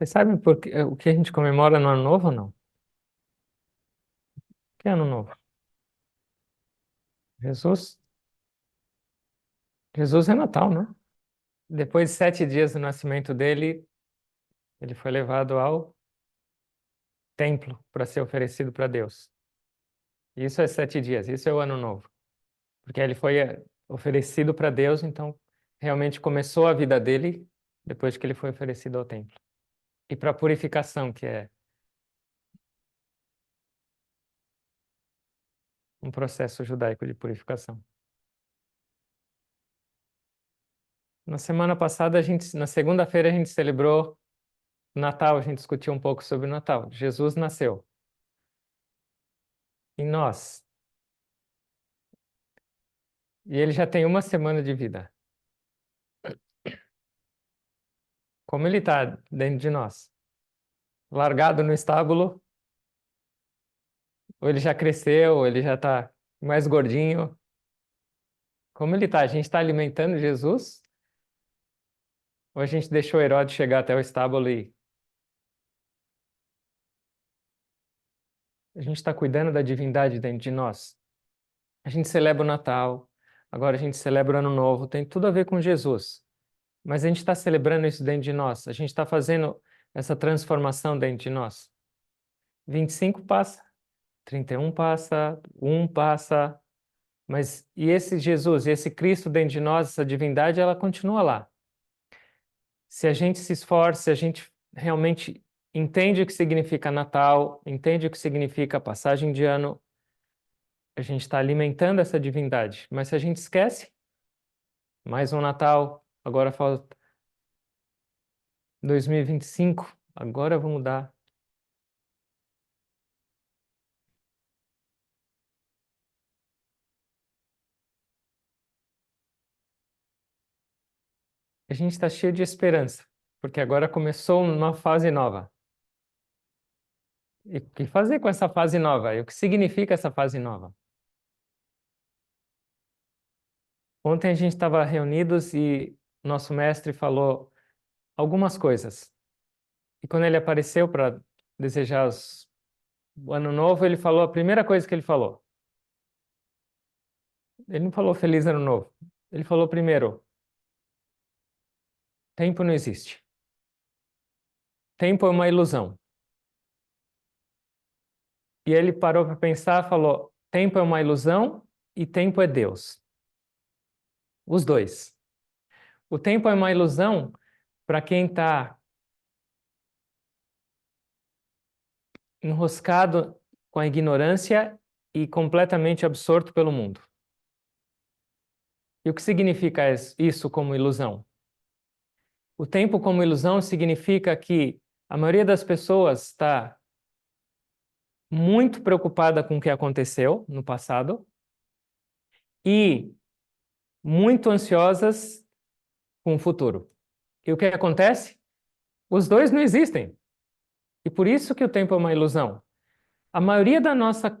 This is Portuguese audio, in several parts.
Vocês sabem o que a gente comemora no Ano Novo ou não? O que é Ano Novo? Jesus? Jesus é Natal, né? Depois de 7 dias do nascimento dele, ele foi levado ao templo para ser oferecido para Deus. Isso é 7 dias, isso é o Ano Novo. Porque ele foi oferecido para Deus, então realmente começou a vida dele depois que ele foi oferecido ao templo. E para a purificação, que é um processo judaico de purificação. Na semana passada, na segunda-feira, a gente celebrou Natal, a gente discutiu um pouco sobre o Natal. Jesus nasceu em nós. E ele já tem uma semana de vida. Como ele está dentro de nós? Largado no estábulo? Ou ele já cresceu? Ou ele já está mais gordinho? Como ele está? A gente está alimentando Jesus? Ou a gente deixou Herodes chegar até o estábulo e a gente está cuidando da divindade dentro de nós? A gente celebra o Natal, agora a gente celebra o Ano Novo, tem tudo a ver com Jesus. Mas a gente está celebrando isso dentro de nós, a gente está fazendo essa transformação dentro de nós. 25 passa, 31 passa, 1 passa, mas e esse Jesus, e esse Cristo dentro de nós, essa divindade, ela continua lá. Se a gente se esforça, se a gente realmente entende o que significa Natal, entende o que significa passagem de ano, a gente está alimentando essa divindade. Mas se a gente esquece, mais um Natal, agora falta 2025, agora vou mudar. A gente está cheio de esperança, porque agora começou uma fase nova. E o que fazer com essa fase nova? E o que significa essa fase nova? Ontem a gente estava reunidos e nosso mestre falou algumas coisas. E quando ele apareceu para desejar o ano novo, ele falou a primeira coisa que ele falou. Ele não falou feliz ano novo. Ele falou primeiro, tempo não existe. Tempo é uma ilusão. E ele parou para pensar, falou, tempo é uma ilusão e tempo é Deus. Os dois. O tempo é uma ilusão para quem está enroscado com a ignorância e completamente absorto pelo mundo. E o que significa isso como ilusão? O tempo como ilusão significa que a maioria das pessoas está muito preocupada com o que aconteceu no passado e muito ansiosas com o futuro. E o que acontece? Os dois não existem. E por isso que o tempo é uma ilusão. A maioria da nossa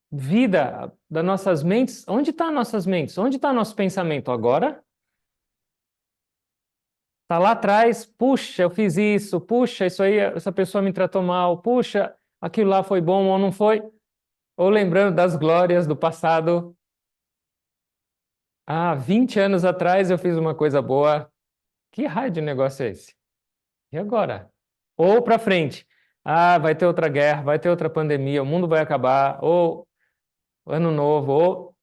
vida, das nossas mentes, onde está nossas mentes? Onde está nosso pensamento agora? Está lá atrás, puxa, eu fiz isso, puxa, isso aí, essa pessoa me tratou mal, puxa, aquilo lá foi bom ou não foi? Ou lembrando das glórias do passado. Ah, 20 anos atrás eu fiz uma coisa boa. Que raio de negócio é esse? E agora? Ou para frente. Ah, vai ter outra guerra, vai ter outra pandemia, o mundo vai acabar, ou ano novo, ou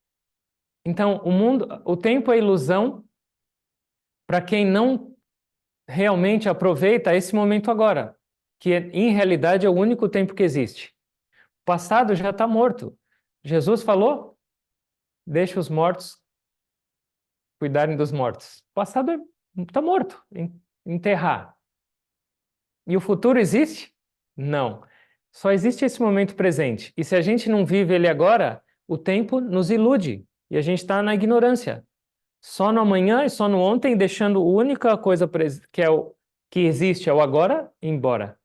então o mundo, o tempo é ilusão para quem não realmente aproveita esse momento agora, que em realidade é o único tempo que existe. O passado já está morto. Jesus falou: deixa os mortos cuidarem dos mortos. O passado está morto, enterrar. E o futuro existe? Não. Só existe esse momento presente. E se a gente não vive ele agora, o tempo nos ilude e a gente está na ignorância. Só no amanhã e só no ontem, deixando a única coisa que é o que existe é o agora embora.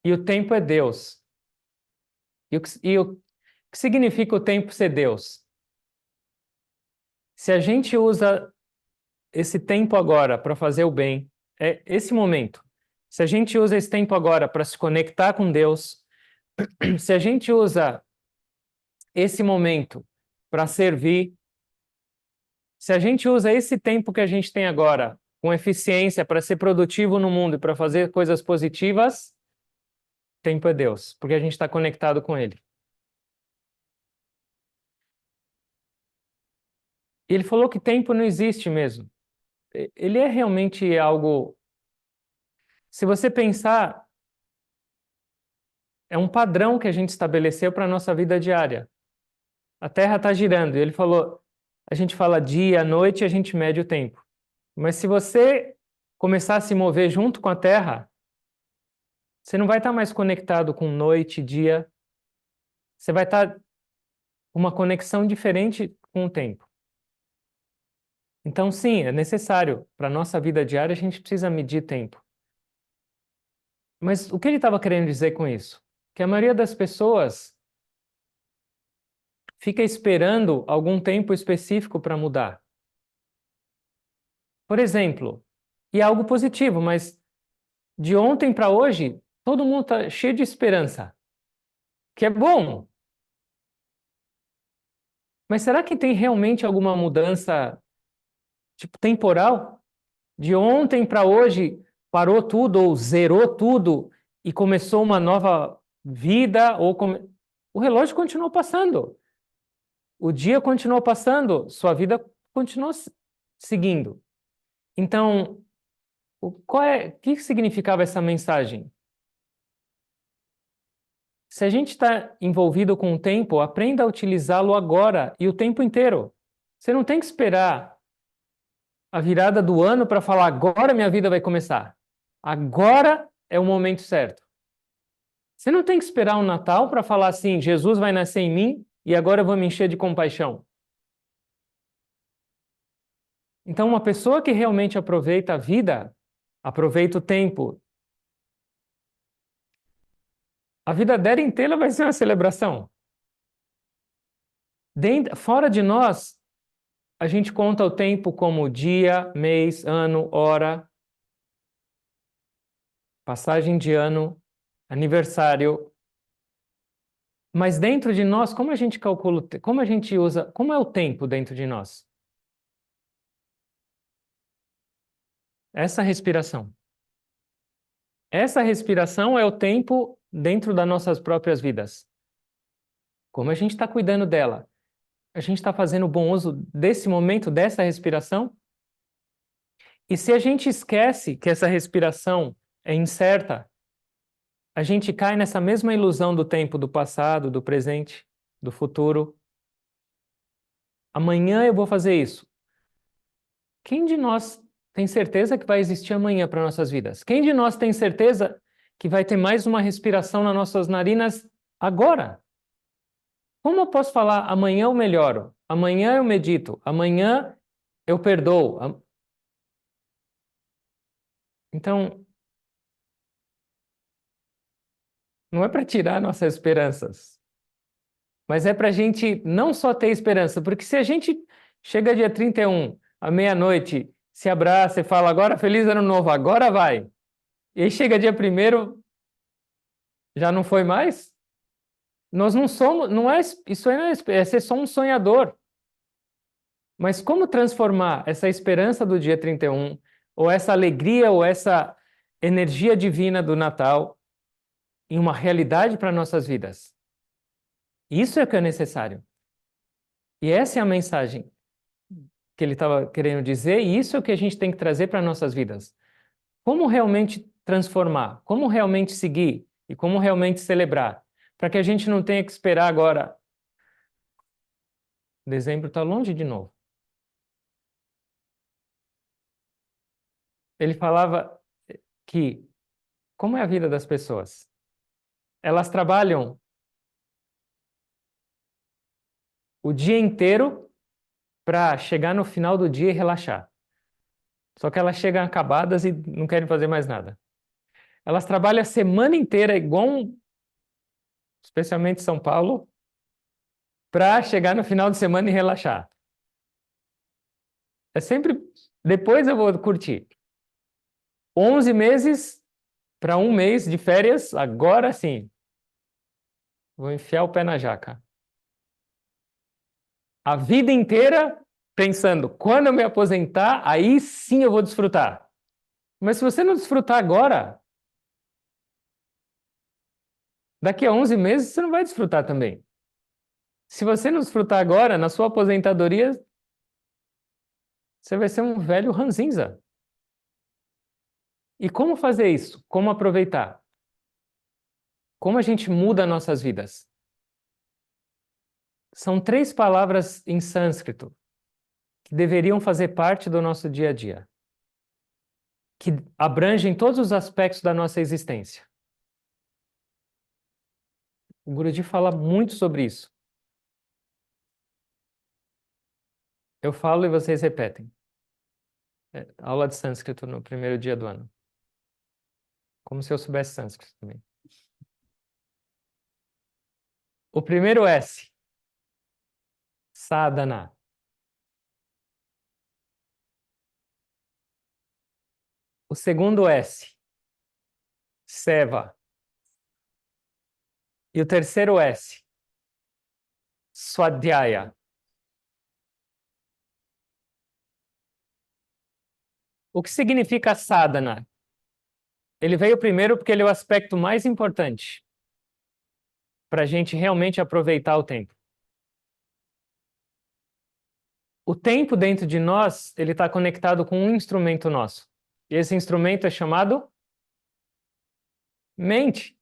E o tempo é Deus. E o que significa o tempo ser Deus? Se a gente usa esse tempo agora para fazer o bem, esse momento, se a gente usa esse tempo agora para se conectar com Deus, se a gente usa esse momento para servir, se a gente usa esse tempo que a gente tem agora com eficiência para ser produtivo no mundo e para fazer coisas positivas, tempo é Deus, porque a gente está conectado com Ele. E ele falou que tempo não existe mesmo. Ele é realmente algo. Se você pensar, é um padrão que a gente estabeleceu para a nossa vida diária. A Terra está girando. E ele falou, a gente fala dia, noite e a gente mede o tempo. Mas se você começar a se mover junto com a Terra, você não vai estar mais conectado com noite, dia. Você vai estar com uma conexão diferente com o tempo. Então, sim, é necessário. Para a nossa vida diária, a gente precisa medir tempo. Mas o que ele estava querendo dizer com isso? Que a maioria das pessoas fica esperando algum tempo específico para mudar. Por exemplo, e é algo positivo, mas de ontem para hoje, todo mundo está cheio de esperança, que é bom. Mas será que tem realmente alguma mudança, tipo, temporal? De ontem para hoje, parou tudo ou zerou tudo e começou uma nova vida? O relógio continuou passando. O dia continuou passando, sua vida continuou seguindo. Então, o que significava essa mensagem? Se a gente está envolvido com o tempo, aprenda a utilizá-lo agora e o tempo inteiro. Você não tem que esperar a virada do ano para falar agora minha vida vai começar. Agora é o momento certo. Você não tem que esperar o Natal para falar assim, Jesus vai nascer em mim e agora eu vou me encher de compaixão. Então, uma pessoa que realmente aproveita a vida, aproveita o tempo, a vida dela inteira vai ser uma celebração. Fora de nós, a gente conta o tempo como dia, mês, ano, hora, passagem de ano, aniversário. Mas dentro de nós, como a gente calcula, como a gente usa, como é o tempo dentro de nós? Essa respiração. Essa respiração é o tempo dentro das nossas próprias vidas. Como a gente está cuidando dela? A gente está fazendo bom uso desse momento, dessa respiração? E se a gente esquece que essa respiração é incerta, a gente cai nessa mesma ilusão do tempo, do passado, do presente, do futuro. Amanhã eu vou fazer isso. Quem de nós tem certeza que vai existir amanhã para nossas vidas? Quem de nós tem certeza que vai ter mais uma respiração nas nossas narinas agora? Como eu posso falar amanhã eu melhoro, amanhã eu medito, amanhã eu perdoo? Então, não é para tirar nossas esperanças, mas é para a gente não só ter esperança, porque se a gente chega dia 31, à meia-noite, se abraça e fala agora feliz ano novo, agora vai, e aí chega dia primeiro, já não foi mais? Nós não somos, não é, isso aí não é ser só um sonhador. Mas como transformar essa esperança do dia 31, ou essa alegria, ou essa energia divina do Natal, em uma realidade para nossas vidas? Isso é o que é necessário. E essa é a mensagem que ele estava querendo dizer, e isso é o que a gente tem que trazer para nossas vidas. Como realmente transformar? Como realmente seguir? E como realmente celebrar? Para que a gente não tenha que esperar agora. Dezembro está longe de novo. Ele falava que, como é a vida das pessoas? Elas trabalham o dia inteiro para chegar no final do dia e relaxar. Só que elas chegam acabadas e não querem fazer mais nada. Elas trabalham a semana inteira, especialmente São Paulo, para chegar no final de semana e relaxar. É sempre Depois eu vou curtir. 11 meses para um mês de férias, agora sim. Vou enfiar o pé na jaca. A vida inteira pensando, quando eu me aposentar, aí sim eu vou desfrutar. Mas se você não desfrutar agora, daqui a 11 meses você não vai desfrutar também. Se você não desfrutar agora, na sua aposentadoria, você vai ser um velho ranzinza. E como fazer isso? Como aproveitar? Como a gente muda nossas vidas? São 3 palavras em sânscrito que deveriam fazer parte do nosso dia a dia, que abrangem todos os aspectos da nossa existência. O Guruji fala muito sobre isso. Eu falo e vocês repetem. Aula de sânscrito no primeiro dia do ano. Como se eu soubesse sânscrito também. O primeiro S, sadhana. O segundo S, seva. E o terceiro S, swadhyaya. O que significa sadhana? Ele veio primeiro porque ele é o aspecto mais importante para a gente realmente aproveitar o tempo. O tempo dentro de nós, ele está conectado com um instrumento nosso. E esse instrumento é chamado mente.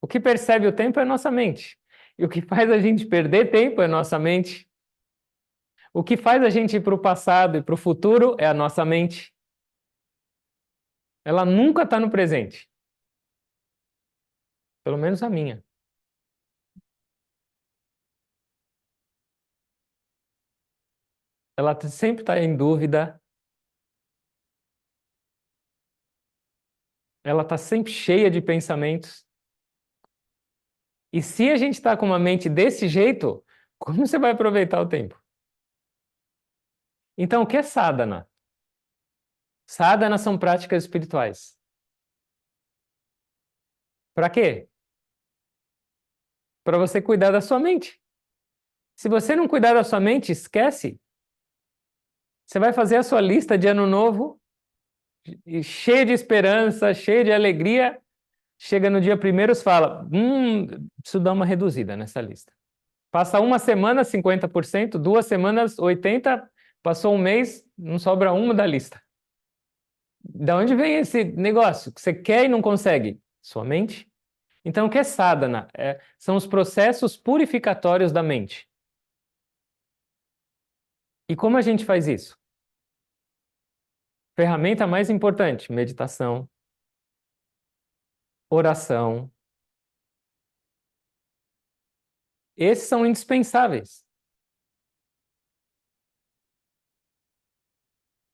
O que percebe o tempo é a nossa mente. E o que faz a gente perder tempo é a nossa mente. O que faz a gente ir para o passado e para o futuro é a nossa mente. Ela nunca está no presente. Pelo menos a minha. Ela sempre está em dúvida. Ela está sempre cheia de pensamentos. E se a gente está com uma mente desse jeito, como você vai aproveitar o tempo? Então, o que é sadhana? Sadhana são práticas espirituais. Para quê? Para você cuidar da sua mente. Se você não cuidar da sua mente, esquece. Você vai fazer a sua lista de ano novo, cheia de esperança, cheia de alegria. Chega no dia primeiro e fala, preciso dar uma reduzida nessa lista. Passa uma semana, 50%, 2 semanas, 80%, passou um mês, não sobra uma da lista. Da onde vem esse negócio que você quer e não consegue? Sua mente. Então, o que é sadhana? São os processos purificatórios da mente. E como a gente faz isso? Ferramenta mais importante: meditação, oração. Esses são indispensáveis.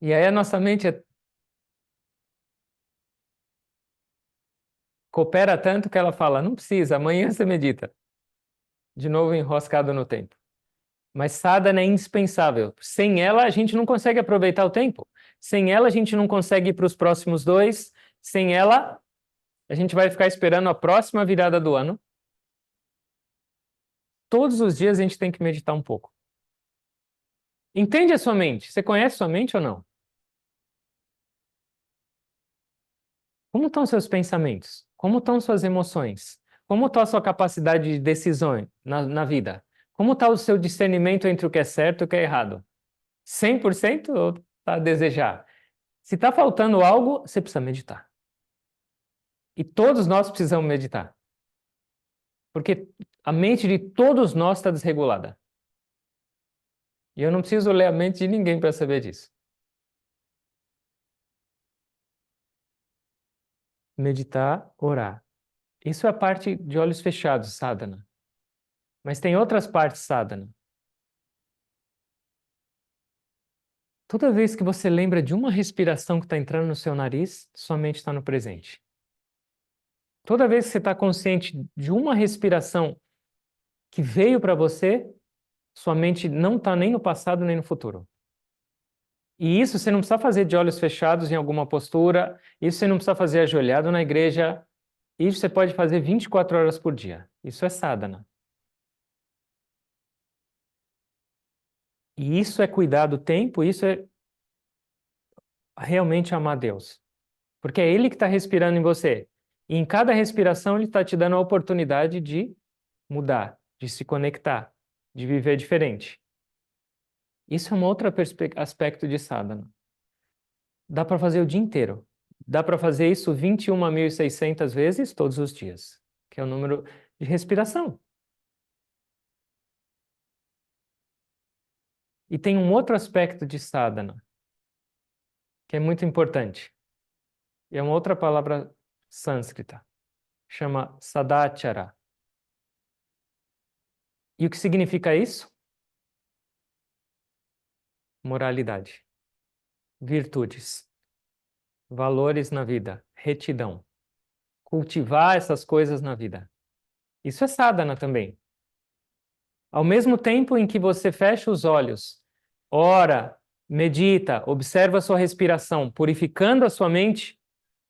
E aí a nossa mente coopera tanto que ela fala, não precisa, amanhã você medita. De novo enroscado no tempo. Mas sadhana é indispensável. Sem ela, a gente não consegue aproveitar o tempo. Sem ela, a gente não consegue ir para os próximos 2. Sem ela, a gente vai ficar esperando a próxima virada do ano. Todos os dias a gente tem que meditar um pouco. Entende a sua mente? Você conhece sua mente ou não? Como estão seus pensamentos? Como estão suas emoções? Como está a sua capacidade de decisão na vida? Como está o seu discernimento entre o que é certo e o que é errado? 100% ou está a desejar? Se está faltando algo, você precisa meditar. E todos nós precisamos meditar. Porque a mente de todos nós está desregulada. E eu não preciso ler a mente de ninguém para saber disso. Meditar, orar. Isso é a parte de olhos fechados, sadhana. Mas tem outras partes sadhana. Toda vez que você lembra de uma respiração que está entrando no seu nariz, sua mente está no presente. Toda vez que você está consciente de uma respiração que veio para você, sua mente não está nem no passado nem no futuro. E isso você não precisa fazer de olhos fechados em alguma postura, isso você não precisa fazer ajoelhado na igreja, isso você pode fazer 24 horas por dia. Isso é sadhana. E isso é cuidar do tempo, isso é realmente amar Deus. Porque é Ele que está respirando em você. E em cada respiração Ele está te dando a oportunidade de mudar, de se conectar, de viver diferente. Isso é um outro aspecto de sadhana. Dá para fazer o dia inteiro. Dá para fazer isso 21.600 vezes todos os dias, que é o número de respiração. E tem um outro aspecto de sadhana, que é muito importante. E é uma outra palavra sânscrita, chama sadachara. E o que significa isso? Moralidade, virtudes, valores na vida, retidão. Cultivar essas coisas na vida. Isso é sadhana também. Ao mesmo tempo em que você fecha os olhos, ora, medita, observa a sua respiração, purificando a sua mente,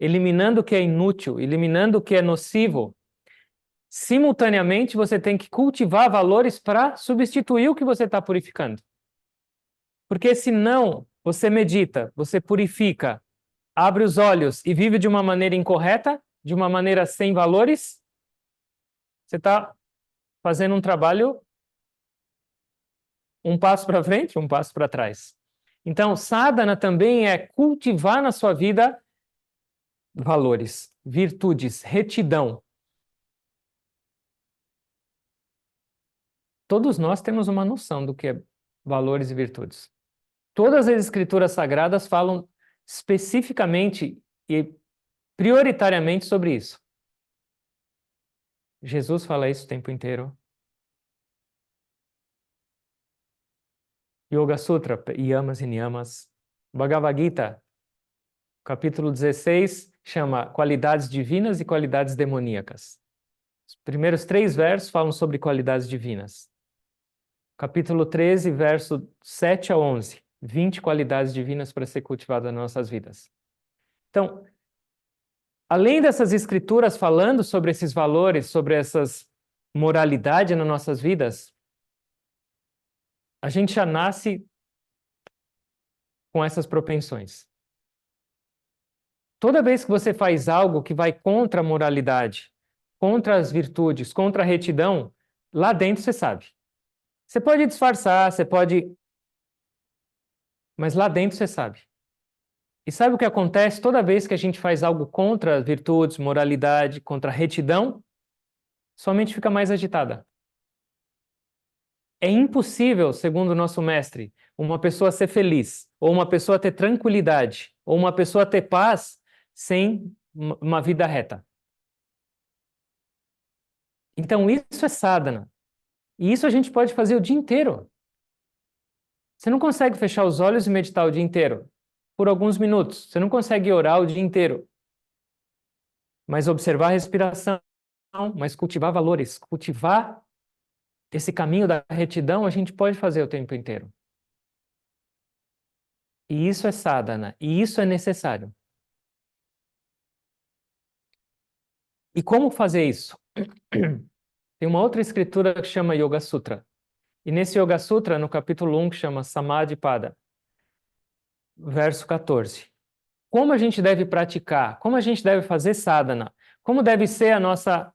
eliminando o que é inútil, eliminando o que é nocivo, simultaneamente você tem que cultivar valores para substituir o que você está purificando. Porque senão você medita, você purifica, abre os olhos e vive de uma maneira incorreta, de uma maneira sem valores, você está fazendo um trabalho um passo para frente, um passo para trás. Então, sadhana também é cultivar na sua vida valores, virtudes, retidão. Todos nós temos uma noção do que é valores e virtudes. Todas as escrituras sagradas falam especificamente e prioritariamente sobre isso. Jesus fala isso o tempo inteiro. Yoga Sutra, Yamas e Niyamas. Bhagavad Gita, capítulo 16, chama qualidades divinas e qualidades demoníacas. Os primeiros 3 versos falam sobre qualidades divinas. Capítulo 13, verso 7 a 11. 20 qualidades divinas para ser cultivadas nas nossas vidas. Então, além dessas escrituras falando sobre esses valores, sobre essas moralidade nas nossas vidas, a gente já nasce com essas propensões. Toda vez que você faz algo que vai contra a moralidade, contra as virtudes, contra a retidão, lá dentro você sabe. Você pode disfarçar, você pode... Mas lá dentro você sabe. E sabe o que acontece toda vez que a gente faz algo contra as virtudes, moralidade, contra a retidão? Sua mente fica mais agitada. É impossível, segundo o nosso mestre, uma pessoa ser feliz, ou uma pessoa ter tranquilidade, ou uma pessoa ter paz sem uma vida reta. Então isso é sadhana. E isso a gente pode fazer o dia inteiro. Você não consegue fechar os olhos e meditar o dia inteiro, por alguns minutos. Você não consegue orar o dia inteiro. Mas observar a respiração, mas cultivar valores, cultivar esse caminho da retidão, a gente pode fazer o tempo inteiro. E isso é sadhana, e isso é necessário. E como fazer isso? Tem uma outra escritura que chama Yoga Sutra. E nesse Yoga Sutra, no capítulo 1, que chama Samadhi Pada, verso 14. Como a gente deve praticar? Como a gente deve fazer sadhana? Como deve ser a nossa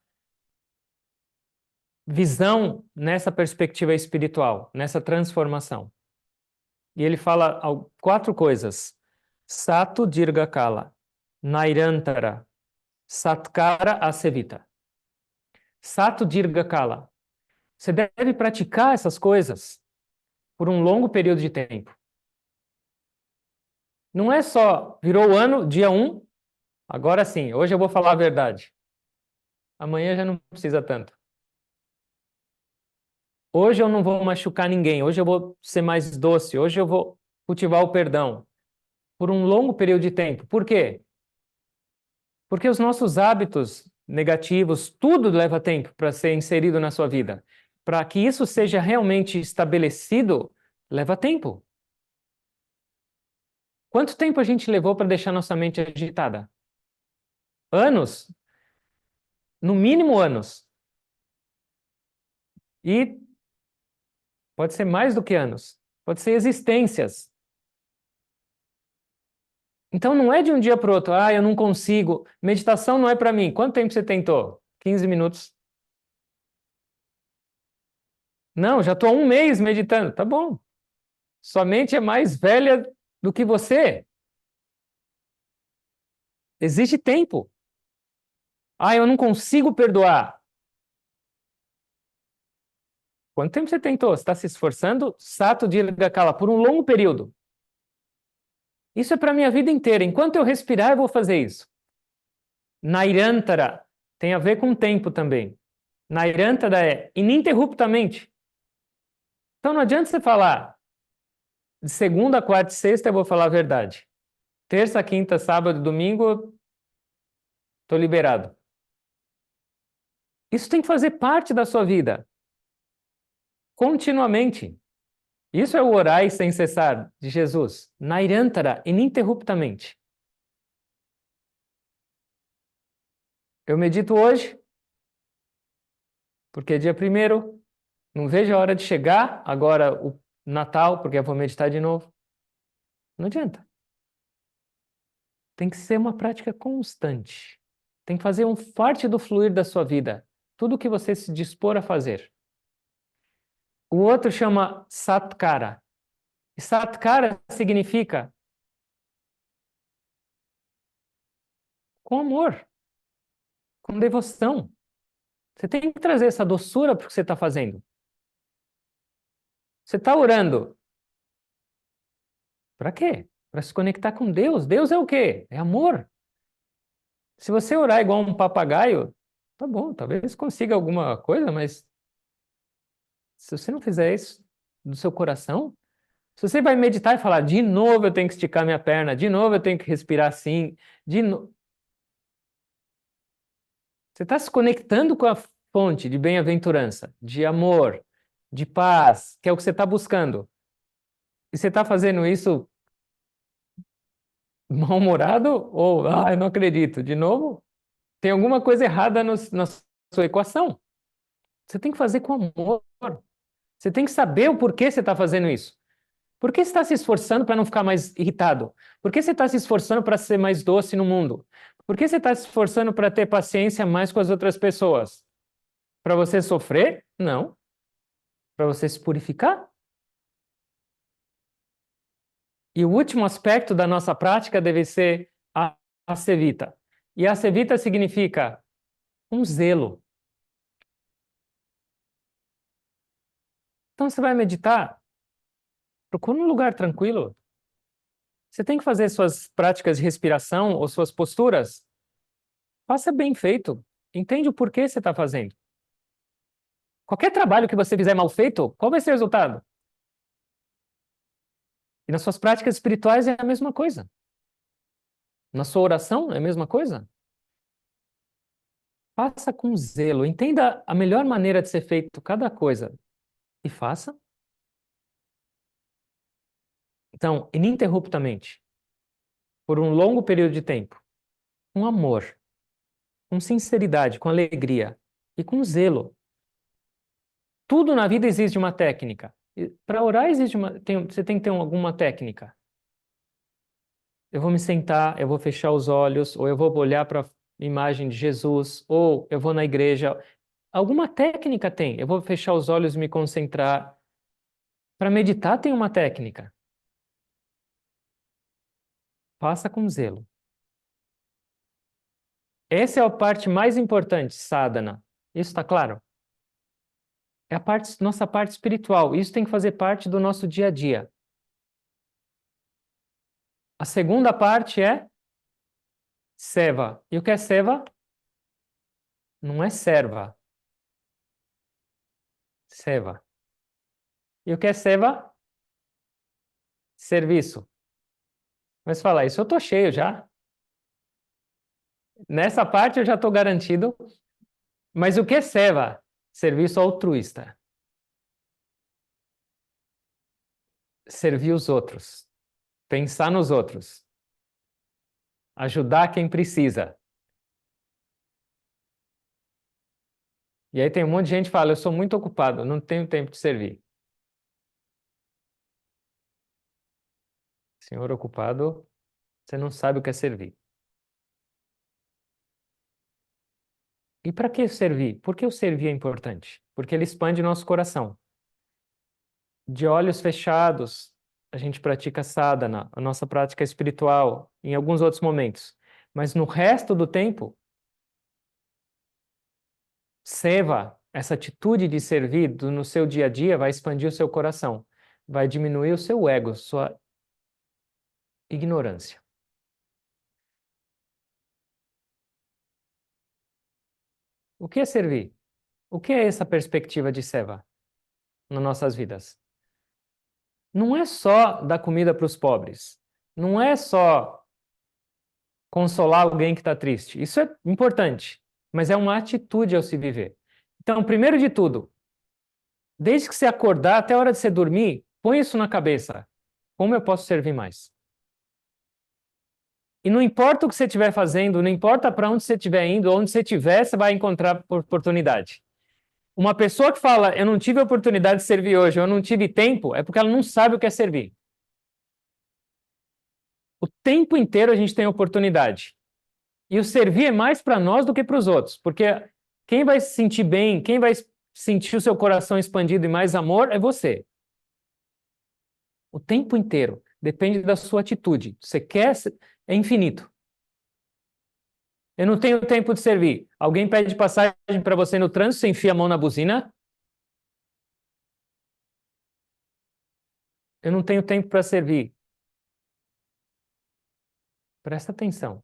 visão nessa perspectiva espiritual, nessa transformação? E ele fala 4 coisas. Satu Dirghakala, Nairantara, Satkara Asevita. Satu Dirghakala. Você deve praticar essas coisas por um longo período de tempo. Não é só, virou o ano, dia 1, agora sim, hoje eu vou falar a verdade. Amanhã já não precisa tanto. Hoje eu não vou machucar ninguém, hoje eu vou ser mais doce, hoje eu vou cultivar o perdão. Por um longo período de tempo. Por quê? Porque os nossos hábitos negativos, tudo leva tempo para ser inserido na sua vida. Para que isso seja realmente estabelecido, leva tempo. Quanto tempo a gente levou para deixar nossa mente agitada? Anos? No mínimo anos. E pode ser mais do que anos. Pode ser existências. Então não é de um dia para o outro, ah, eu não consigo. Meditação não é para mim. Quanto tempo você tentou? 15 minutos. Não, já estou há um mês meditando. Tá bom. Sua mente é mais velha do que você. Existe tempo. Ah, eu não consigo perdoar. Quanto tempo você tentou? Você está se esforçando? Sato Dirga Kala, por um longo período. Isso é para a minha vida inteira. Enquanto eu respirar, eu vou fazer isso. Nairantara tem a ver com tempo também. Nairantara é ininterruptamente. Então não adianta você falar de segunda, quarta e sexta eu vou falar a verdade. Terça, quinta, sábado, domingo, estou liberado. Isso tem que fazer parte da sua vida, continuamente. Isso é o orai sem cessar de Jesus. Nairantara, ininterruptamente. Eu medito hoje, porque é dia primeiro, não vejo a hora de chegar, agora o Natal, porque eu vou meditar de novo. Não adianta. Tem que ser uma prática constante. Tem que fazer um parte do fluir da sua vida. Tudo o que você se dispor a fazer. O outro chama Satkara. E Satkara significa com amor, com devoção. Você tem que trazer essa doçura para o que você está fazendo. Você está orando. Para quê? Para se conectar com Deus. Deus é o quê? É amor. Se você orar igual um papagaio, tá bom, talvez consiga alguma coisa, mas se você não fizer isso do seu coração, se você vai meditar e falar, de novo eu tenho que esticar minha perna, de novo eu tenho que respirar assim, de novo. Você está se conectando com a fonte de bem-aventurança, de amor, de paz, que é o que você está buscando. E você está fazendo isso mal-humorado ou, ah, eu não acredito, de novo? Tem alguma coisa errada na sua equação. Você tem que fazer com amor. Você tem que saber o porquê você está fazendo isso. Por que você está se esforçando para não ficar mais irritado? Por que você está se esforçando para ser mais doce no mundo? Por que você está se esforçando para ter paciência mais com as outras pessoas? Para você sofrer? Não. Para você se purificar? E o último aspecto da nossa prática deve ser a sevita. E a sevita significa um zelo. Então você vai meditar, procura um lugar tranquilo. Você tem que fazer suas práticas de respiração ou suas posturas. Faça bem feito. Entende o porquê você está fazendo. Qualquer trabalho que você fizer mal feito, qual vai ser o resultado? E nas suas práticas espirituais é a mesma coisa. Na sua oração é a mesma coisa. Faça com zelo. Entenda a melhor maneira de ser feito cada coisa e faça. Então, ininterruptamente, por um longo período de tempo, com amor, com sinceridade, com alegria e com zelo. Tudo na vida exige uma técnica. Para orar exige você tem que ter alguma técnica. Eu vou me sentar, eu vou fechar os olhos, ou eu vou olhar para a imagem de Jesus, ou eu vou na igreja. Alguma técnica tem. Eu vou fechar os olhos e me concentrar. Para meditar tem uma técnica. Faça com zelo. Essa é a parte mais importante, sadhana. Isso está claro? É a nossa parte espiritual. Isso tem que fazer parte do nosso dia a dia. A segunda parte é seva. E o que é seva? Não é serva. Seva. E o que é seva? Serviço. Mas fala, isso eu tô cheio já. Nessa parte eu já estou garantido. Mas o que é seva? Serviço altruísta. Servir os outros. Pensar nos outros. Ajudar quem precisa. E aí tem um monte de gente que fala, eu sou muito ocupado, não tenho tempo de servir. Senhor ocupado, você não sabe o que é servir. E para que servir? Por que o servir é importante? Porque ele expande nosso coração. De olhos fechados, a gente pratica sadhana, a nossa prática espiritual, em alguns outros momentos. Mas no resto do tempo, seva, essa atitude de servir no seu dia a dia vai expandir o seu coração, vai diminuir o seu ego, sua ignorância. O que é servir? O que é essa perspectiva de seva nas nossas vidas? Não é só dar comida para os pobres. Não é só consolar alguém que está triste. Isso é importante, mas é uma atitude ao se viver. Então, primeiro de tudo, desde que você acordar até a hora de você dormir, põe isso na cabeça. Como eu posso servir mais? E não importa o que você estiver fazendo, não importa para onde você estiver indo, onde você estiver, você vai encontrar oportunidade. Uma pessoa que fala, eu não tive oportunidade de servir hoje, eu não tive tempo, é porque ela não sabe o que é servir. O tempo inteiro a gente tem oportunidade. E o servir é mais para nós do que para os outros, porque quem vai se sentir bem, quem vai sentir o seu coração expandido e mais amor é você. O tempo inteiro. Depende da sua atitude. Você quer, é infinito. Eu não tenho tempo de servir. Alguém pede passagem para você no trânsito, você enfia a mão na buzina. Eu não tenho tempo para servir. Presta atenção.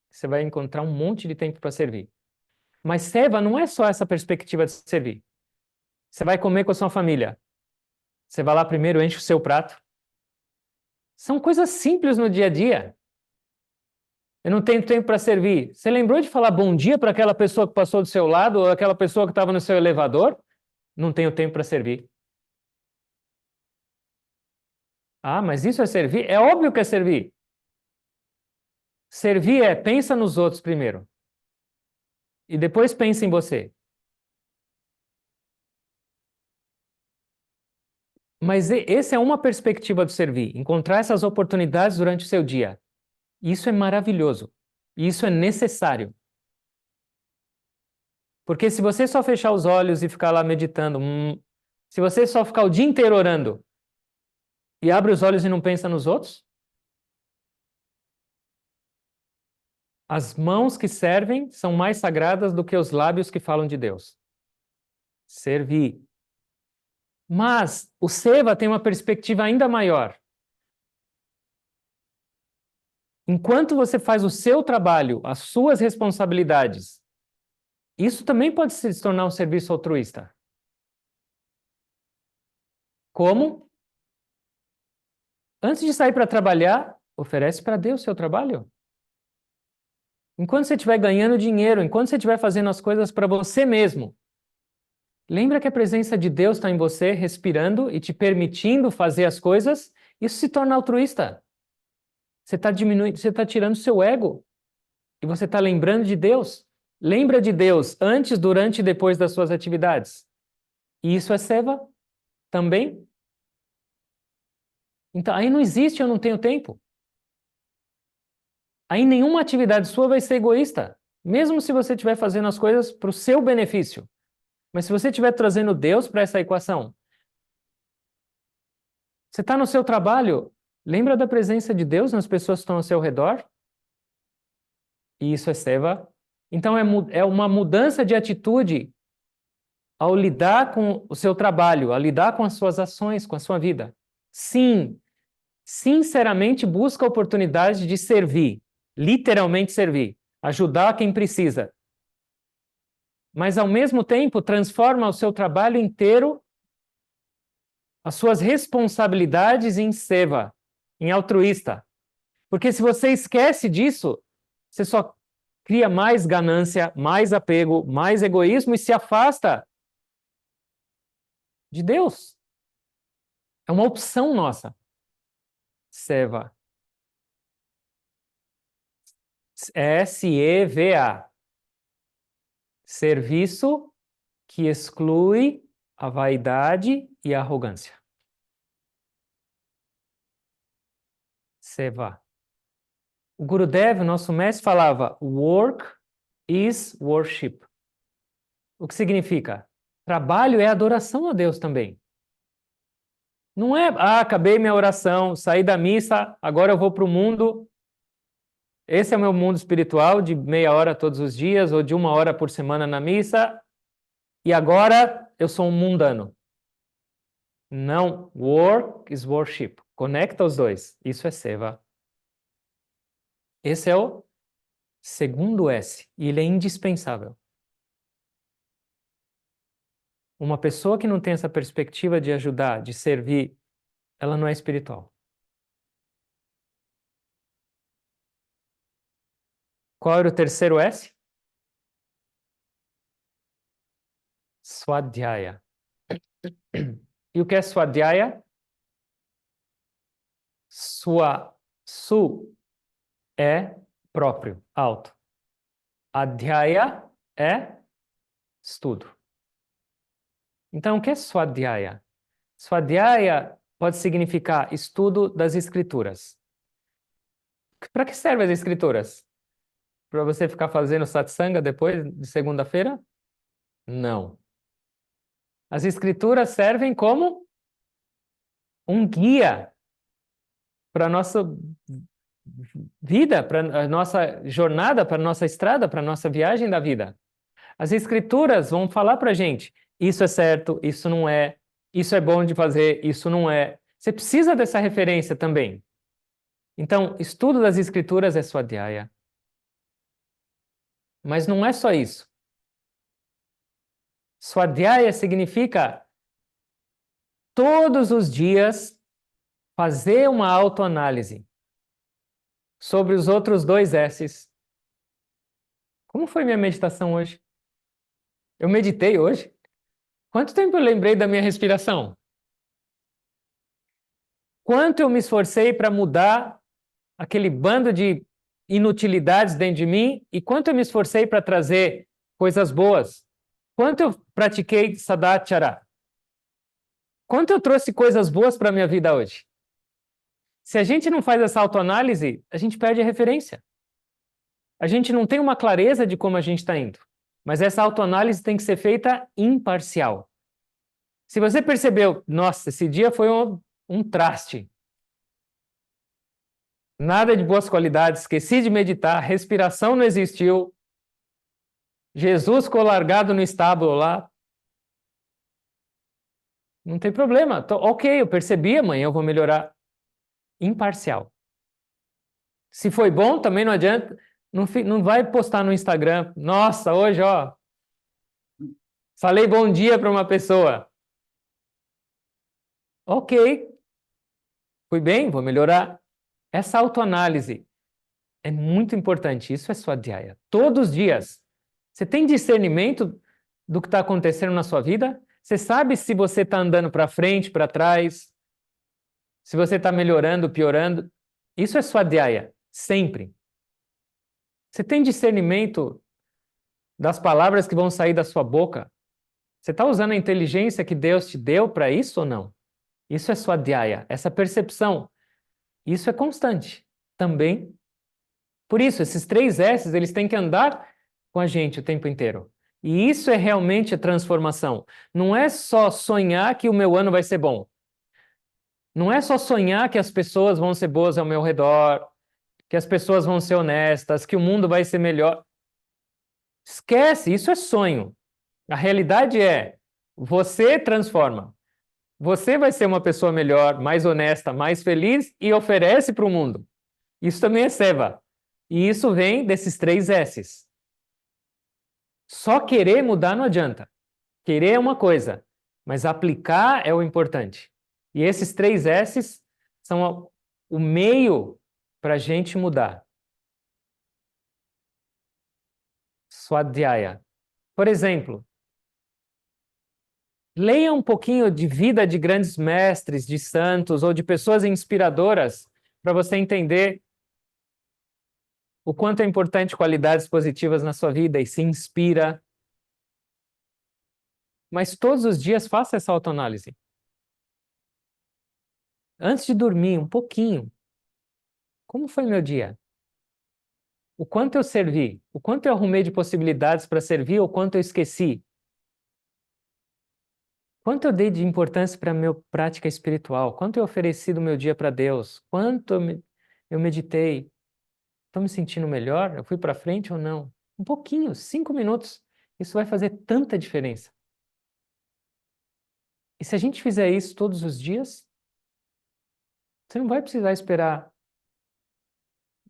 Você vai encontrar um monte de tempo para servir. Mas seva não é só essa perspectiva de servir. Você vai comer com a sua família. Você vai lá primeiro, enche o seu prato. São coisas simples no dia a dia. Eu não tenho tempo para servir. Você lembrou de falar bom dia para aquela pessoa que passou do seu lado ou aquela pessoa que estava no seu elevador? Não tenho tempo para servir. Ah, mas isso é servir? É óbvio que é servir. Servir é pensa nos outros primeiro. E depois pensa em você. Mas essa é uma perspectiva do servir. Encontrar essas oportunidades durante o seu dia. Isso é maravilhoso. E isso é necessário. Porque se você só fechar os olhos e ficar lá meditando, se você só ficar o dia inteiro orando e abre os olhos e não pensa nos outros, as mãos que servem são mais sagradas do que os lábios que falam de Deus. Servir. Mas o Seva tem uma perspectiva ainda maior. Enquanto você faz o seu trabalho, as suas responsabilidades, isso também pode se tornar um serviço altruísta. Como? Antes de sair para trabalhar, oferece para Deus o seu trabalho. Enquanto você estiver ganhando dinheiro, enquanto você estiver fazendo as coisas para você mesmo, lembra que a presença de Deus está em você, respirando e te permitindo fazer as coisas, isso se torna altruísta. Você está diminuindo, você está tirando seu ego. E você está lembrando de Deus. Lembra de Deus antes, durante e depois das suas atividades. E isso é seva também. Então, aí não existe eu não tenho tempo. Aí nenhuma atividade sua vai ser egoísta. Mesmo se você estiver fazendo as coisas para o seu benefício. Mas se você estiver trazendo Deus para essa equação, você está no seu trabalho, lembra da presença de Deus nas pessoas que estão ao seu redor? E isso é seva. Então é uma mudança de atitude ao lidar com o seu trabalho, a lidar com as suas ações, com a sua vida. Sim, sinceramente busca a oportunidade de servir, literalmente servir, ajudar quem precisa. Mas, ao mesmo tempo, transforma o seu trabalho inteiro, as suas responsabilidades em seva, em altruísta. Porque se você esquece disso, você só cria mais ganância, mais apego, mais egoísmo e se afasta de Deus. É uma opção nossa. Seva. SEVA. Serviço que exclui a vaidade e a arrogância. Seva. O Gurudev, nosso mestre, falava: work is worship. O que significa? Trabalho é adoração a Deus também. Não é, acabei minha oração, saí da missa, agora eu vou para o mundo. Esse é o meu mundo espiritual, de meia hora todos os dias, ou de 1 hora por semana na missa, e agora eu sou um mundano. Não, work is worship. Conecta os dois. Isso é seva. Esse é o segundo S, e ele é indispensável. Uma pessoa que não tem essa perspectiva de ajudar, de servir, ela não é espiritual. Qual era o terceiro S? Swadhyaya. E o que é Swadhyaya? Su é próprio, alto. Adhyaya é estudo. Então, o que é Swadhyaya? Swadhyaya pode significar estudo das escrituras. Para que servem as escrituras? Para você ficar fazendo satsanga depois de segunda-feira? Não. As escrituras servem como um guia para a nossa vida, para a nossa jornada, para a nossa estrada, para a nossa viagem da vida. As escrituras vão falar para a gente: isso é certo, isso não é, isso é bom de fazer, isso não é. Você precisa dessa referência também. Então, estudo das escrituras é Swadhyaya. Mas não é só isso. Swadhyaya significa todos os dias fazer uma autoanálise sobre os outros dois S's. Como foi minha meditação hoje? Eu meditei hoje? Quanto tempo eu lembrei da minha respiração? Quanto eu me esforcei para mudar aquele bando de inutilidades dentro de mim e quanto eu me esforcei para trazer coisas boas? Quanto eu pratiquei sadachara? Quanto eu trouxe coisas boas para a minha vida hoje? Se a gente não faz essa autoanálise, a gente perde a referência. A gente não tem uma clareza de como a gente está indo. Mas essa autoanálise tem que ser feita imparcial. Se você percebeu, nossa, esse dia foi um traste. Nada de boas qualidades, esqueci de meditar, respiração não existiu. Jesus ficou largado no estábulo lá. Não tem problema. Ok, eu percebi, amanhã eu vou melhorar. Imparcial. Se foi bom, também não adianta. Não vai postar no Instagram. Nossa, hoje, ó, falei bom dia para uma pessoa. Ok, fui bem, vou melhorar. Essa autoanálise é muito importante. Isso é Swadhyaya. Todos os dias. Você tem discernimento do que está acontecendo na sua vida? Você sabe se você está andando para frente, para trás? Se você está melhorando, piorando? Isso é Swadhyaya. Sempre. Você tem discernimento das palavras que vão sair da sua boca? Você está usando a inteligência que Deus te deu para isso ou não? Isso é Swadhyaya, essa percepção. Isso é constante também. Por isso, esses três S's, eles têm que andar com a gente o tempo inteiro. E isso é realmente a transformação. Não é só sonhar que o meu ano vai ser bom. Não é só sonhar que as pessoas vão ser boas ao meu redor, que as pessoas vão ser honestas, que o mundo vai ser melhor. Esquece, isso é sonho. A realidade é, você transforma. Você vai ser uma pessoa melhor, mais honesta, mais feliz e oferece para o mundo. Isso também é seva. E isso vem desses três S's. Só querer mudar não adianta. Querer é uma coisa, mas aplicar é o importante. E esses três S's são o meio para a gente mudar. Swadhyaya. Por exemplo, leia um pouquinho de vida de grandes mestres, de santos ou de pessoas inspiradoras para você entender o quanto é importante qualidades positivas na sua vida e se inspira. Mas todos os dias faça essa autoanálise. Antes de dormir, um pouquinho. Como foi meu dia? O quanto eu servi? O quanto eu arrumei de possibilidades para servir ou quanto eu esqueci? Quanto eu dei de importância para a minha prática espiritual? Quanto eu ofereci do meu dia para Deus? Quanto eu meditei? Estou me sentindo melhor? Eu fui para frente ou não? Um pouquinho, 5 minutos. Isso vai fazer tanta diferença. E se a gente fizer isso todos os dias, você não vai precisar esperar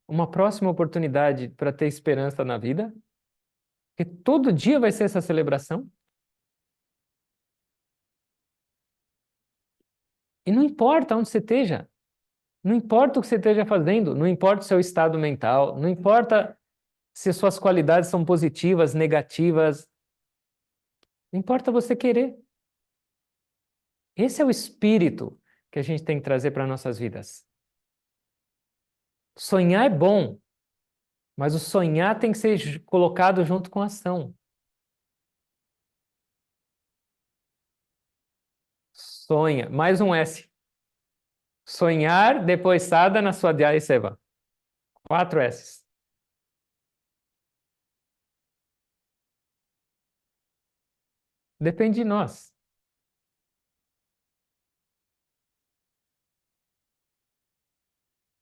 uma próxima oportunidade para ter esperança na vida, porque todo dia vai ser essa celebração. E não importa onde você esteja, não importa o que você esteja fazendo, não importa o seu estado mental, não importa se suas qualidades são positivas, negativas, não importa você querer. Esse é o espírito que a gente tem que trazer para nossas vidas. Sonhar é bom, mas o sonhar tem que ser colocado junto com a ação. Sonha, mais um S. Sonhar, depois sadhana, swadhyaya e seva. 4 S's. Depende de nós.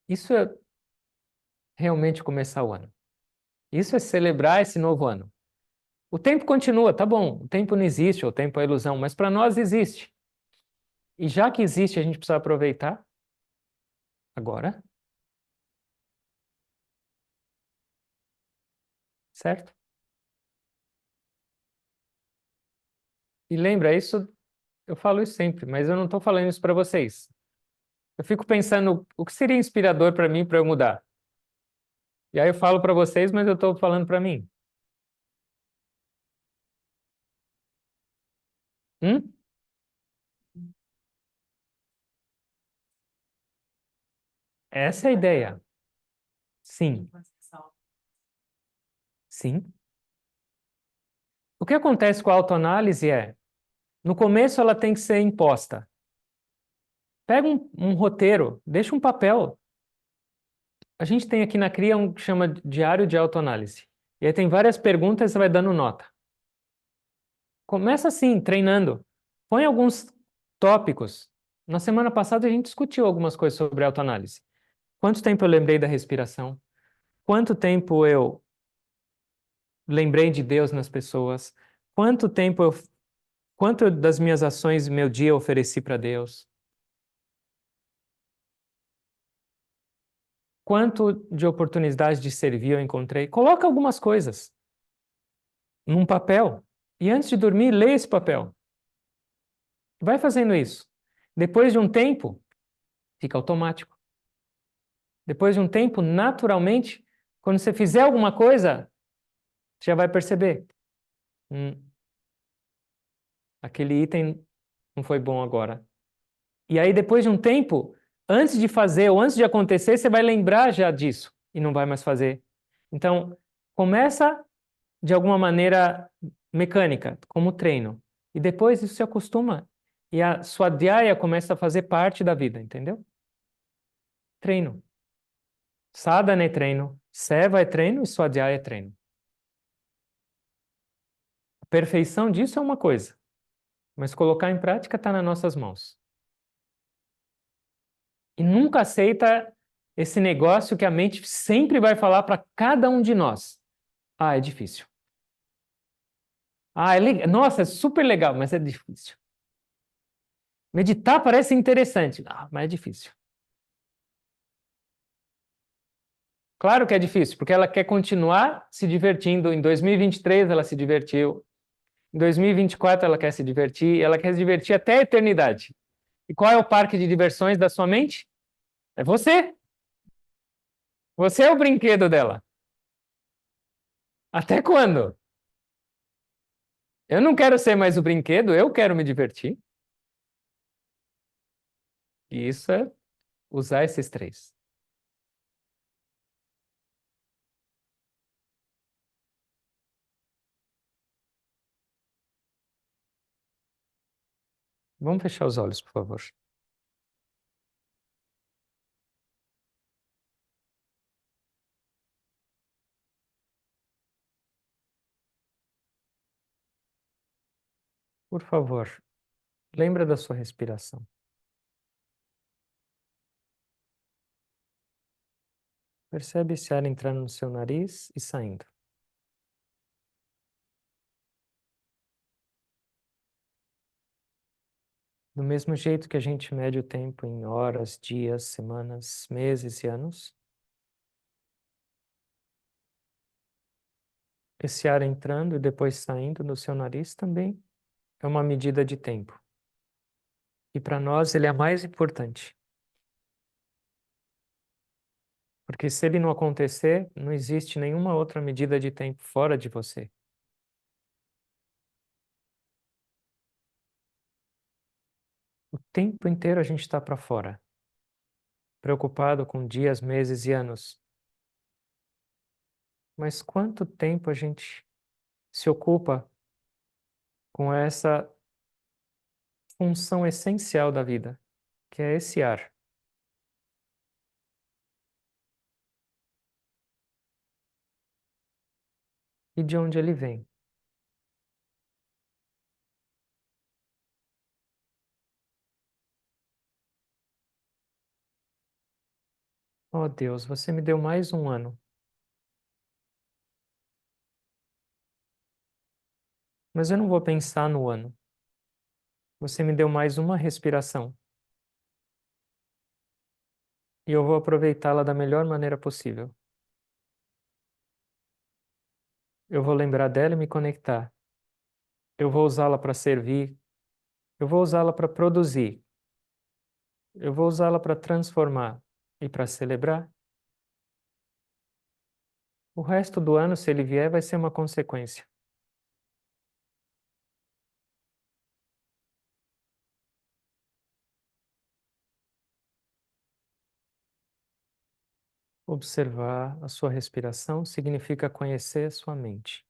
Isso é realmente começar o ano. Isso é celebrar esse novo ano. O tempo continua, tá bom. O tempo não existe, o tempo é ilusão, mas para nós existe. E já que existe, a gente precisa aproveitar agora, certo? E lembra, isso eu falo isso sempre, mas eu não estou falando isso para vocês. Eu fico pensando o que seria inspirador para mim para eu mudar. E aí eu falo para vocês, mas eu estou falando para mim. Hum? Essa é a ideia. Sim, sim. O que acontece com a autoanálise é, no começo ela tem que ser imposta. Pega um roteiro, deixa um papel. A gente tem aqui na CRIA um que chama Diário de Autoanálise. E aí tem várias perguntas e você vai dando nota. Começa assim, treinando. Põe alguns tópicos. Na semana passada a gente discutiu algumas coisas sobre autoanálise. Quanto tempo eu lembrei da respiração? Quanto tempo eu lembrei de Deus nas pessoas? Quanto tempo quanto das minhas ações, meu dia eu ofereci para Deus? Quanto de oportunidades de servir eu encontrei? Coloca algumas coisas num papel e antes de dormir, lê esse papel. Vai fazendo isso. Depois de um tempo, fica automático. Depois de um tempo, naturalmente, quando você fizer alguma coisa, você já vai perceber. Hum, aquele item não foi bom agora. E aí, depois de um tempo, antes de fazer ou antes de acontecer, você vai lembrar já disso e não vai mais fazer. Então, começa de alguma maneira mecânica, como treino. E depois isso se acostuma. E a sua dhyaya começa a fazer parte da vida, entendeu? Treino. Sadhana é treino, seva é treino e swadhyaya é treino. A perfeição disso é uma coisa, mas colocar em prática está nas nossas mãos. E nunca aceita esse negócio que a mente sempre vai falar para cada um de nós. Ah, é difícil. Ah, nossa, é super legal, mas é difícil. Meditar parece interessante. Ah, mas é difícil. Claro que é difícil, porque ela quer continuar se divertindo. Em 2023 ela se divertiu. Em 2024 ela quer se divertir. Ela quer se divertir até a eternidade. E qual é o parque de diversões da sua mente? É você. Você é o brinquedo dela. Até quando? Eu não quero ser mais o brinquedo, eu quero me divertir. E isso é usar esses três. Vamos fechar os olhos, por favor. Por favor, lembra da sua respiração. Percebe esse ar entrando no seu nariz e saindo. Do mesmo jeito que a gente mede o tempo em horas, dias, semanas, meses e anos, esse ar entrando e depois saindo do seu nariz também é uma medida de tempo. E para nós ele é mais importante. Porque se ele não acontecer, não existe nenhuma outra medida de tempo fora de você. O tempo inteiro a gente está para fora, preocupado com dias, meses e anos. Mas quanto tempo a gente se ocupa com essa função essencial da vida, que é esse ar? E de onde ele vem? Oh Deus, você me deu mais um ano, mas eu não vou pensar no ano. Você me deu mais uma respiração e eu vou aproveitá-la da melhor maneira possível. Eu vou lembrar dela e me conectar. Eu vou usá-la para servir. Eu vou usá-la para produzir. Eu vou usá-la para transformar e para celebrar. O resto do ano, se ele vier, vai ser uma consequência. Observar a sua respiração significa conhecer a sua mente.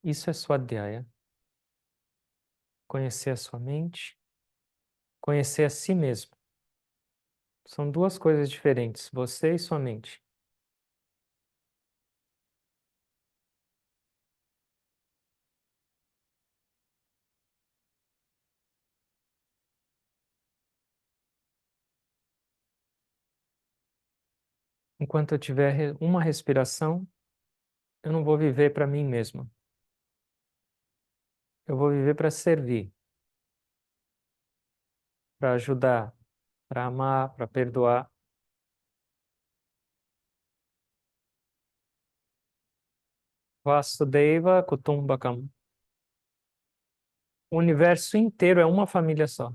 Isso é Swadhyaya. Conhecer a sua mente, conhecer a si mesmo. São duas coisas diferentes, você e sua mente. Enquanto eu tiver uma respiração, eu não vou viver para mim mesmo. Eu vou viver para servir, para ajudar, para amar, para perdoar. Vasudeva Kutumbakam. O universo inteiro é uma família só.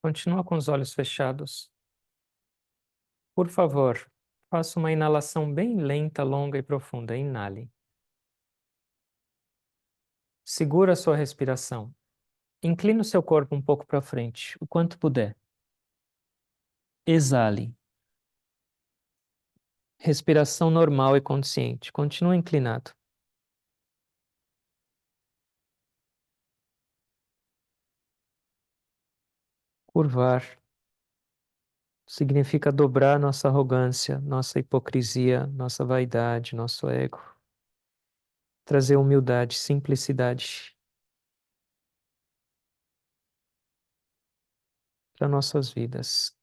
Continua com os olhos fechados. Por favor, faça uma inalação bem lenta, longa e profunda. Inale. Segura a sua respiração. Inclina o seu corpo um pouco para frente, o quanto puder. Exale. Respiração normal e consciente. Continua inclinado. Curvar significa dobrar nossa arrogância, nossa hipocrisia, nossa vaidade, nosso ego. Trazer humildade, simplicidade para nossas vidas.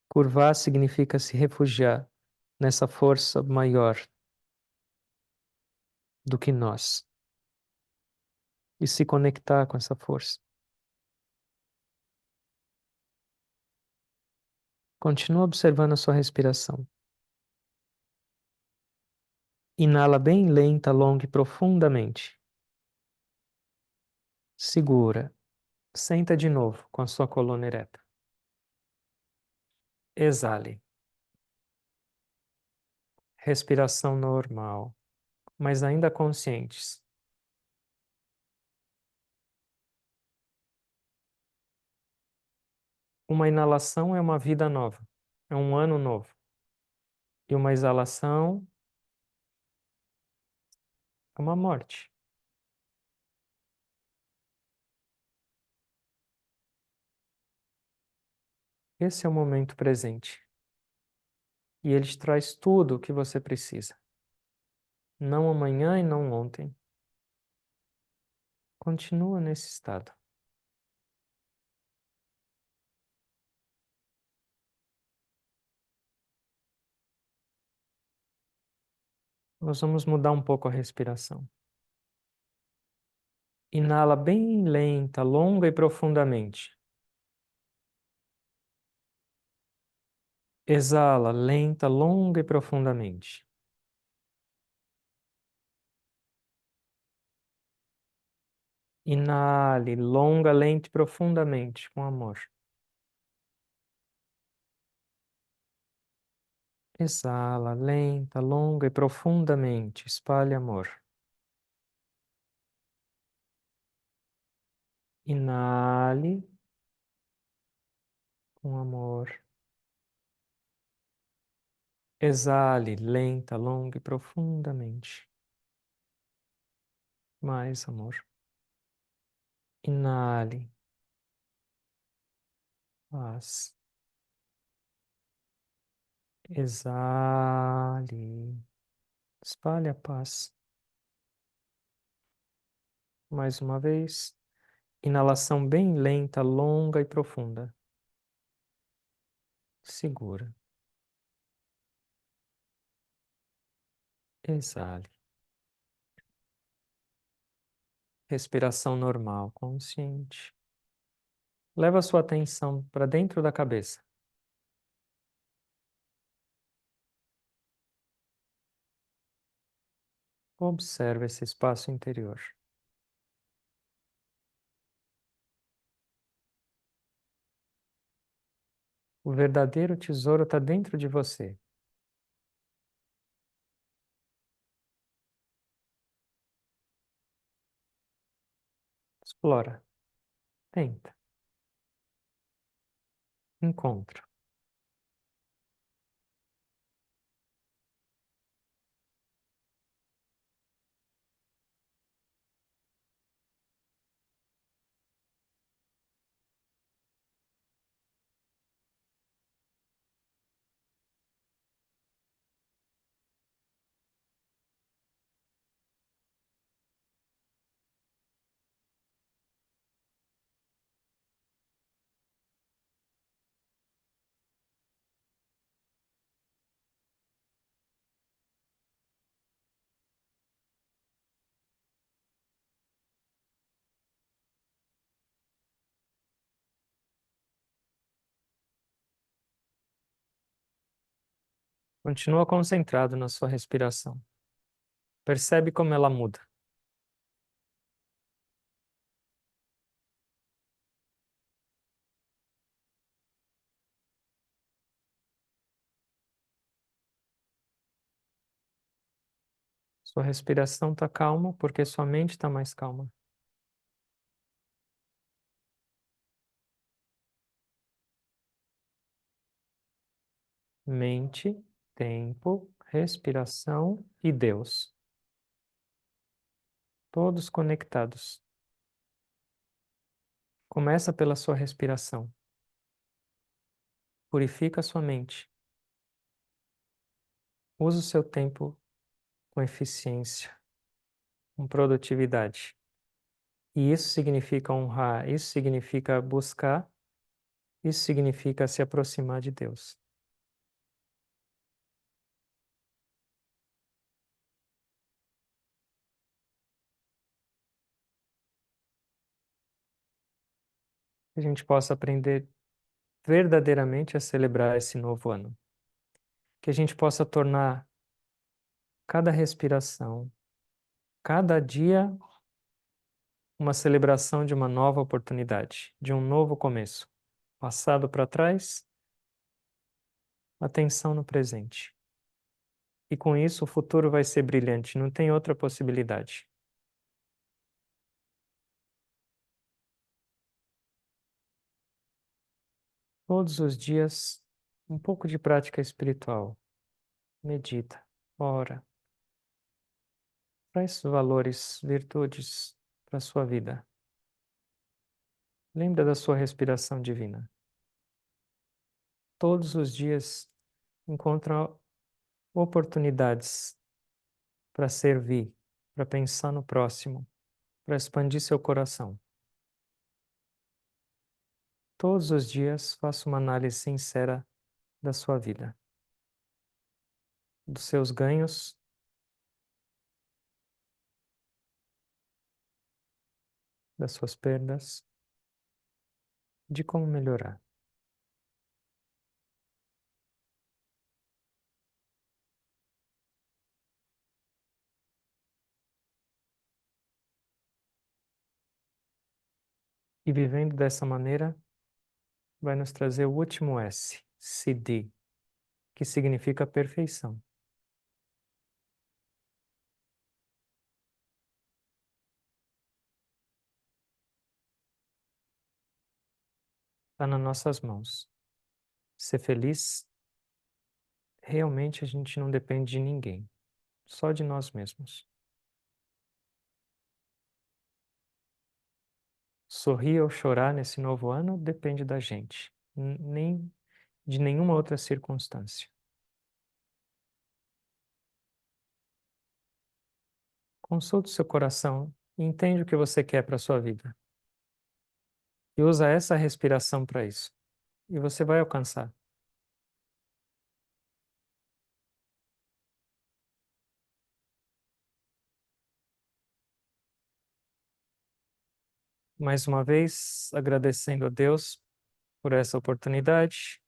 Curvar significa se refugiar nessa força maior do que nós e se conectar com essa força. Continua observando a sua respiração. Inala bem lenta, longa e profundamente. Segura. Senta de novo com a sua coluna ereta. Exale. Respiração normal, mas ainda conscientes. Uma inalação é uma vida nova, é um ano novo. E uma exalação é uma morte. Esse é o momento presente. E ele te traz tudo o que você precisa. Não amanhã e não ontem. Continua nesse estado. Nós vamos mudar um pouco a respiração. Inala bem lenta, longa e profundamente. Exala lenta, longa e profundamente. Inale longa, lenta e profundamente com amor. Exala lenta, longa e profundamente. Espalhe amor. Inale com amor. Exale lenta, longa e profundamente. Mais amor. Inale paz. Exale. Espalhe a paz. Mais uma vez. Inalação bem lenta, longa e profunda. Segura. Exale. Respiração normal, consciente. Leva a sua atenção para dentro da cabeça. Observe esse espaço interior. O verdadeiro tesouro está dentro de você. Explora. Tenta. Encontra. Continua concentrado na sua respiração. Percebe como ela muda. Sua respiração está calma porque sua mente está mais calma. Mente, tempo, respiração e Deus. Todos conectados. Começa pela sua respiração. Purifica a sua mente. Usa o seu tempo com eficiência, com produtividade. E isso significa honrar, isso significa buscar, isso significa se aproximar de Deus. Que a gente possa aprender verdadeiramente a celebrar esse novo ano. Que a gente possa tornar cada respiração, cada dia, uma celebração de uma nova oportunidade, de um novo começo. Passado para trás, atenção no presente. E com isso o futuro vai ser brilhante, não tem outra possibilidade. Todos os dias, um pouco de prática espiritual. Medita, ora, traz valores, virtudes para a sua vida. Lembra da sua respiração divina. Todos os dias encontra oportunidades para servir, para pensar no próximo, para expandir seu coração. Todos os dias faça uma análise sincera da sua vida, dos seus ganhos, das suas perdas, de como melhorar. E vivendo dessa maneira, vai nos trazer o último S, Siddhi, que significa perfeição. Está nas nossas mãos. Ser feliz, realmente a gente não depende de ninguém, só de nós mesmos. Sorrir ou chorar nesse novo ano depende da gente, nem de nenhuma outra circunstância. Consulte seu coração e entende o que você quer para a sua vida. E usa essa respiração para isso. E você vai alcançar. Mais uma vez, agradecendo a Deus por essa oportunidade,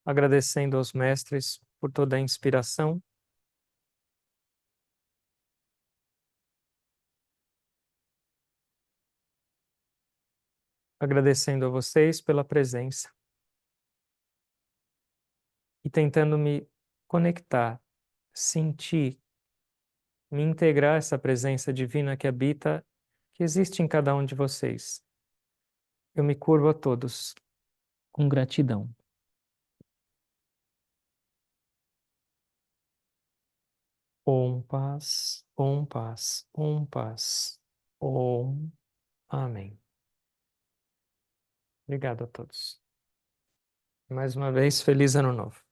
agradecendo aos mestres por toda a inspiração, agradecendo a vocês pela presença e tentando me conectar, sentir, me integrar a essa presença divina que habita, que existe em cada um de vocês. Eu me curvo a todos com gratidão. Om paz, om paz, om paz, om. Amém. Obrigado a todos. Mais uma vez, feliz ano novo.